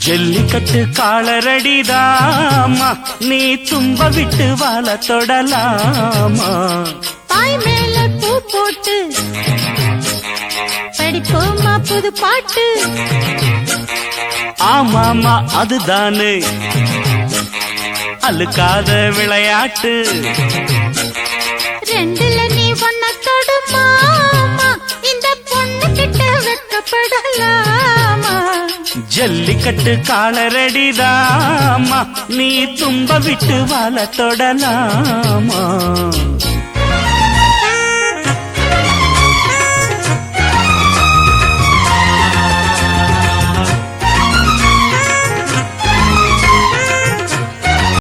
ஜல்லிக்கட்டு காலரடிதாமா நீ தும்ப விட்டு வாழ தொடலாமா பாய் மேல பூ போட்டு படிப்போமா புது பாட்டு ஆமாமா அதுதானே அழுக்காத விளையாட்டு ரெண்டுல நீ ஒன்ன தொடுமாமா இந்த பொண்ணு கிட்ட வெட்கப்படலாமா ஜல்லிக்கட்டு காலரடிதாமா நீ தும்ப விட்டு வாழ தொடலாமா